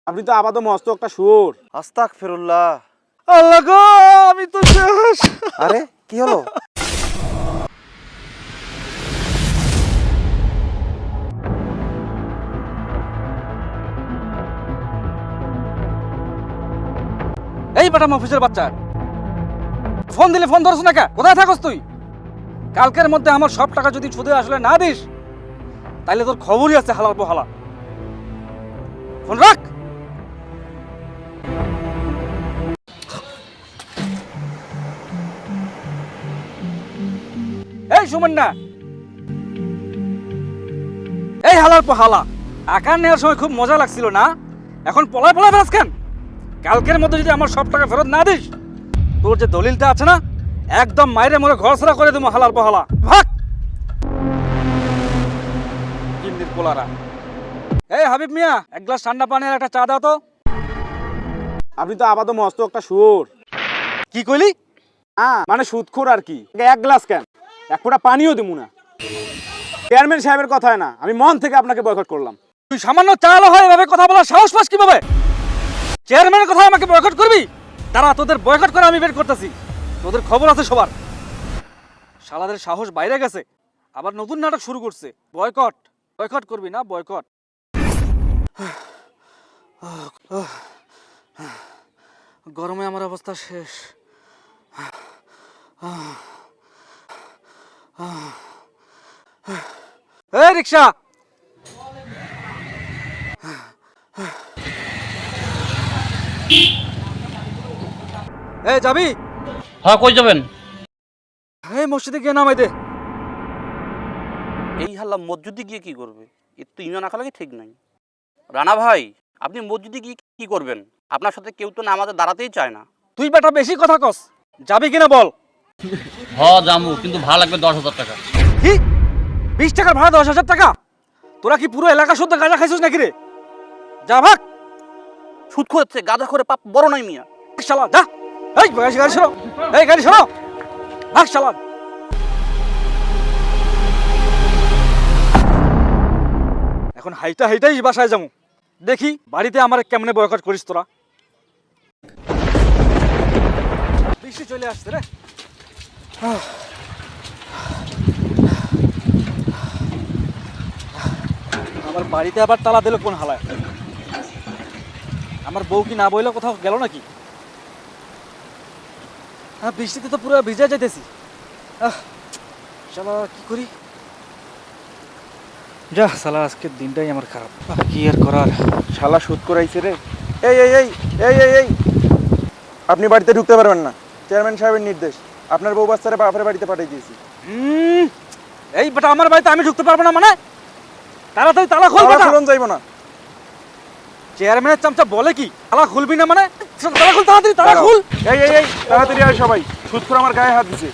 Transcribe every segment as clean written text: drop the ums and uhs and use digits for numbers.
আপনি তো আপাতত মস্ত একটা সুর। আস্তাগফিরুল্লাহ। আল্লাহ গো, আমি তো শেষ। আরে কি হলো? এই বেটা মফিজের বাচ্চা, ফোন দিলে ফোন ধরছ না কে? কোথায় থাকস তুই? কালকের মধ্যে আমার সব টাকা যদি সুদে আসলে না দিস, তাইলে তোর খবরই আছে হালাল পোহালা। ফোন রাখ। এই সুমন্না, এই হালাল পোহালা, আকার নেওয়ার সময় খুব মজা লাগছিল না? এখন পলায় পলায় বেড়াস কেন? কালকের মধ্যে যদি আমার সব টাকা ফেরত না দিস, তোর যে দলিলটা আছে না, একদম মাইরে মরে ঘর ছাড়া করে দেবো হালাল পোহালা। ভাগ কিন্দির পোলারা। এই হাবিব মিয়া, এক গ্লাস ঠান্ডা পানি আর একটা চা দাও তো। আপনি তো আপাতত মস্ত একটা সুর। কি কইলি? মানে সুদখোর আর কি। এক গ্লাস কেন, এক ফোঁটা পানিও দেবো না। চেয়ারম্যান সাহেবের কথায় না, আমি মন থেকে আপনাকে বয়কট করলাম। তুই সামান্য চালও হয় এভাবে কথা বলার সাহস পাস কিভাবে? চেয়ারম্যানের কথা আমাকে বয়কট করবি? তারা তোদের বয়কট করে আমি বের করতেছি। তোদের খবর আছে সবার। শালাদের সাহস বাইরে গেছে, আবার নতুন নাটক শুরু করছে। বয়কট বয়কট করবি না? বয়কট। গরমে আমার অবস্থা শেষ। এই রিক্সা, এই যাবি? হ্যাঁ, কই যাবেন? এই মসজিদে গিয়ে নামাই দে। এই হাল্লা মসজিদে গিয়ে কি করবে? এর তো ইমান আঁকা লাগে ঠিক নাই। রানা ভাই, আপনি মসজিদে গিয়ে কি করবেন? আপনার সাথে কেউ তো নামাজে দাঁড়াতেই চায় না। তুই বেটা বেশি কথা কস, যাবি কিনা বল? জামু, কিন্তু ভাড়া লাগবে 10,000 টাকা। কি 20 টাকার ভাড়া 10,000 টাকা? তোরা কি পুরো এলাকা শুদ্ধ গাঁজা খাইছিস নাকি রে? যা ভাগ। সুদ খোঁজছে, গাঁজা করে পাপ বড় নাই মিয়া। শালা যা। এই গাড়ি সরো, এই গাড়ি সরো, ভাগ শালা। এখন হাইটাই বাসায় যাবো। দেখি বাড়িতে আমার কেমনে বয়কট করিস তোরা। বৃষ্টি চলে আসছে রে। আমার বাড়িতে আবার তালা দিল কোন হালায়? আমার বউ কি না বইলে কোথাও গেল নাকি? হ্যাঁ, বৃষ্টিতে তো পুরো ভিজে যাইতেছি। শালা কি করি? যা শালা, আজকের দিনটাই আমার খারাপ। কি আর করার? শালা সুদ করাইছে রে। এই এই এই এই এই এই আপনি বাড়িতে ঢুকতে পারবেন না, চেয়ারম্যান সাহেবের নির্দেশ। আপনার বউ বাচ্চারা বাপের বাড়িতে পাঠিয়ে দিয়েছি। এই বেটা আমার বাড়িতে আমি ঢুকতে পারবো না মানে? তাড়াতাড়ি তালা খোল বেটা। খুলন যাইবো না। চেয়ারম্যানের চামচা বলে কি তালা খুলবি না মানে? তালা খুল, তাড়াতাড়ি তালা খুল। এই এই এই তাড়াতাড়ি আয় সবাই, সুদখোর আমার গায়ে হাত দিছে।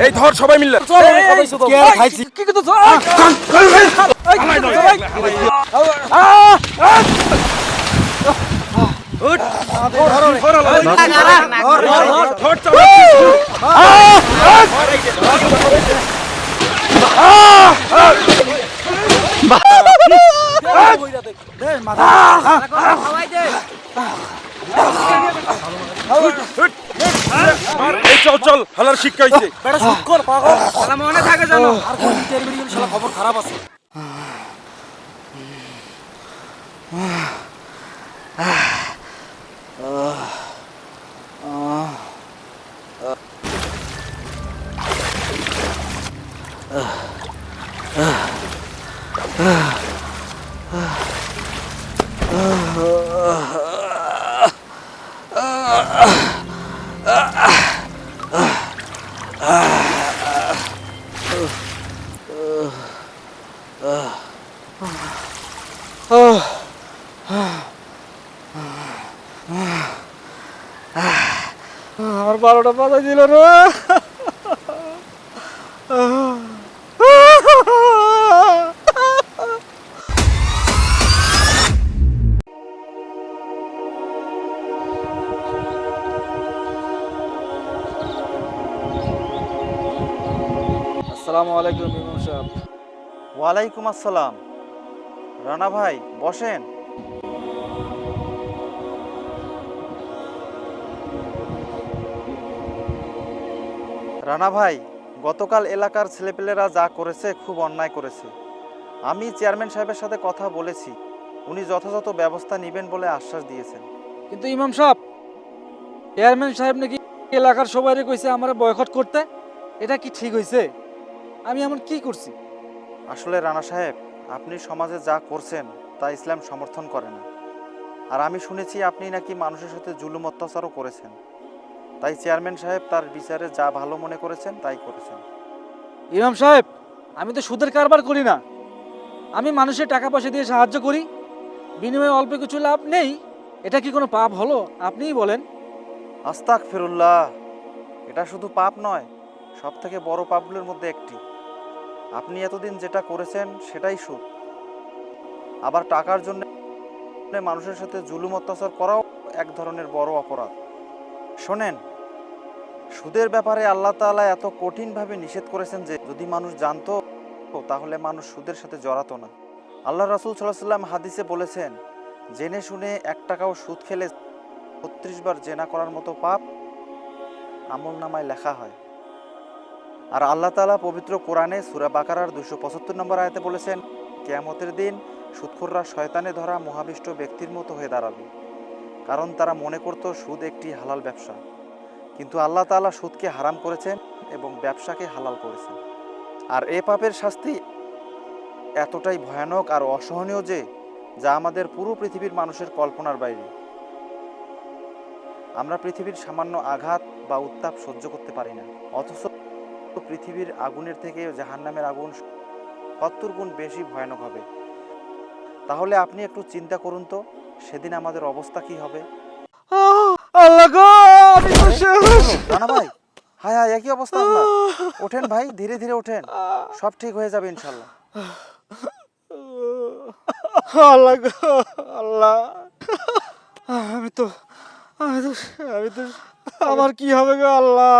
এই ধর সবাই মিললে। কি করতেছ? চল চল, হালার শিক্ষা হইছে। মনে থাকে জানো, খবর খারাপ আছে। আমার 12টা বাজা দিল রে। আসসালামু আলাইকুম ইমাম সাহেব। ওয়ালাইকুম আসসালাম। রানা ভাই বসেন। রানা ভাই, গতকাল এলাকার ছেলেপেলেরা যা করেছে খুব অন্যায় করেছে। আমি চেয়ারম্যান সাহেবের সাথে কথা বলেছি, উনি যথাযথ ব্যবস্থা নেবেন বলে আশ্বাস দিয়েছেন। কিন্তু ইমাম সাহেব, চেয়ারম্যান সাহেব নাকি এলাকার সবাইরে কইছে আমরা বয়কট করতে। এটা কি ঠিক হইছে? আমি এমন কি করছি? আসলে রানা সাহেব, আপনি সমাজে যা করছেন তা ইসলাম সমর্থন করে না। আর আমি শুনেছি আপনি নাকি মানুষের সাথে জুলুম অত্যাচারও করেছেন। তাই চেয়ারম্যান সাহেব তার বিচারে যা ভালো মনে করেছেন তাই করেছেন। ইমাম সাহেব, আমি তো সুদের কারবার করি না। আমি মানুষের টাকা পয়সা দিয়ে সাহায্য করি, বিনিময়ে অল্প কিছু লাভ নেই। এটা কি কোনো পাপ হলো? আপনিই বলেন। আস্তাগফিরুল্লাহ, এটা শুধু পাপ নয়, সব থেকে বড় পাপগুলোর মধ্যে একটি। আপনি এতদিন যেটা করেছেন সেটাই সুদ। আবার টাকার জন্য মানুষের সাথে জুলুম অত্যাচার করাও এক ধরনের বড় অপরাধ। শোনেন, সুদের ব্যাপারে আল্লাহ তাআলা এত কঠিনভাবে নিষেধ করেছেন যে যদি মানুষ জানতো তাহলে মানুষ সুদের সাথে জড়াতো না। আল্লাহ রাসূল সাল্লাল্লাহু আলাইহি ওয়াসাল্লাম হাদিসে বলেছেন, জেনে শুনে 1 টাকাও সুদ খেলে 36 বার জেনা করার মতো পাপ আমলনামায় লেখা হয়। আর আল্লাহ তাআলা পবিত্র কোরআনে সূরা বাকারার 275 নম্বর আয়াতে বলেছেন, কিয়ামতের দিন সুদখোররা শয়তানে ধরা মোহাবিষ্ট ব্যক্তির মতো হয়ে দাঁড়াবে, কারণ তারা মনে করত সুদ একটি হালাল ব্যবসা। কিন্তু আল্লাহ তাআলা সুদকে হারাম করেছেন এবং ব্যবসাকে হালাল করেছেন। আর এ পাপের শাস্তি এতটাই ভয়ানক আর অসহনীয় যে যা আমাদের পুরো পৃথিবীর মানুষের কল্পনার বাইরে। আমরা পৃথিবীর সামান্য আঘাত বা উত্তাপ সহ্য করতে পারি না, অথচ পৃথিবীর আগুনের থেকে জাহান্নামের আগুন 70 গুণ বেশি ভয়ানক হবে। তাহলে আপনি একটু চিন্তা করুন তো, সেদিন আমাদের অবস্থা কি হবে? আল্লাহ গো, আমি তো শেষ। রানা ভাই, হায় হায়, একই অবস্থা আপনার। ওঠেন ভাই, ধীরে ধীরে ওঠেন, সব ঠিক হয়ে যাবে ইনশাল্লাহ। আল্লাহ গো, আল্লাহ, আমি তো আমি তো আমি তো আমার কি হবে গো আল্লাহ?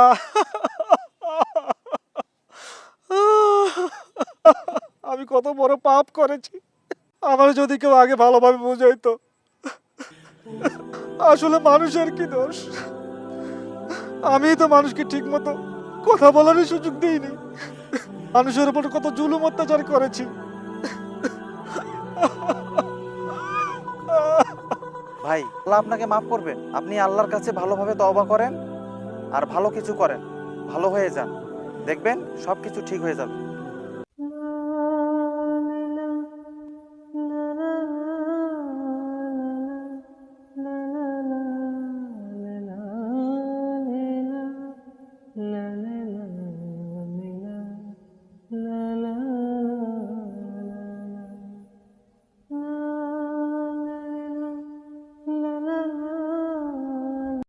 আমি কত বড় পাপ করেছি। আমার যদি কেউ আগে ভালোভাবে বুঝাইতো। আসলে মানুষের কি দোষ? আমি তো মানুষকে ঠিক মতো কথা বলারই সুযোগ দিইনি। মানুষের উপর কত জুলুম অত্যাচার করেছি। ভাই, আল্লাহ আপনাকে মাফ করবেন। আপনি আল্লাহর কাছে ভালোভাবে তওবা করেন আর ভালো কিছু করেন, ভালো হয়ে যান, দেখবেন সব কিছু ঠিক হয়ে যাবে।